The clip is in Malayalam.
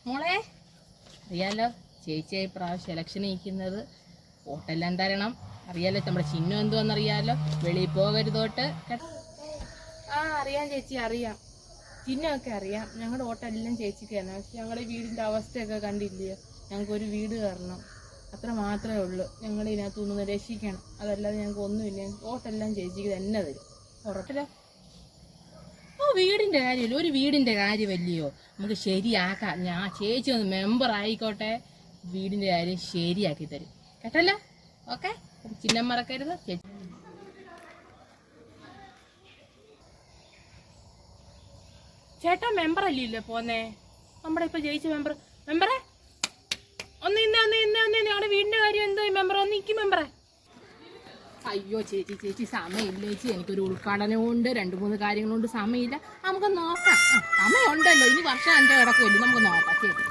മോളെ അറിയാലോ ചേച്ചിയായി പ്രാവശ്യം ഇലക്ഷൻ നയിക്കുന്നത് വോട്ടെല്ലാം തരണം. അറിയാലോ നമ്മുടെ ചിഹ്നം എന്തുവെന്നറിയാലോ. വെളിയിൽ പോകരുതോട്ട്. അറിയാം ചേച്ചി, അറിയാം. ചിഹ്നമൊക്കെ അറിയാം. ഞങ്ങളുടെ വോട്ടെല്ലാം ചേച്ചിക്ക് തന്നെ. പക്ഷെ ഞങ്ങളുടെ വീടിൻ്റെ അവസ്ഥയൊക്കെ കണ്ടില്ലയോ. ഞങ്ങൾക്കൊരു വീട് കയറണം, അത്ര മാത്രമേ ഉള്ളൂ. ഞങ്ങളുടെ ഇതിനകത്തുനിന്ന് രക്ഷിക്കണം. അതല്ലാതെ ഞങ്ങൾക്ക് ഒന്നുമില്ല. വോട്ടെല്ലാം ചേച്ചിക്ക് തന്നെ തരും, ഉറപ്പില്ല. വീടിൻ്റെ കാര്യമല്ലോ, ഒരു വീടിൻ്റെ കാര്യമല്ലയോ. നമുക്ക് ശരിയാക്കാം. ഞാൻ ചേച്ചി ഒന്ന് മെമ്പർ ആയിക്കോട്ടെ, വീടിൻ്റെ കാര്യം ശരിയാക്കി തരും കേട്ടല്ലോ. ഓക്കെ, ചിഹ്നം മറക്കരുത്. ചേട്ടാ മെമ്പർ അല്ലല്ലോ പോന്നേ, നമ്മുടെ ഇപ്പൊ ജയിച്ച മെമ്പറെ ഒന്ന് ഞങ്ങളുടെ വീടിന്റെ കാര്യം എന്തോ മെമ്പർ ഒന്ന് നിൽക്കും മെമ്പറെ. അയ്യോ ചേച്ചി സമയമില്ല ചേച്ചി, എനിക്കൊരു ഉദ്ഘാടനമുണ്ട്, 2-3 കാര്യങ്ങളുണ്ട്, സമയമില്ല. നമുക്ക് നോക്കാം. സമയമുണ്ടല്ലോ, ഇനി വർഷം 5 കിടക്കുമല്ലോ, നമുക്ക് നോക്കാം ചേച്ചി.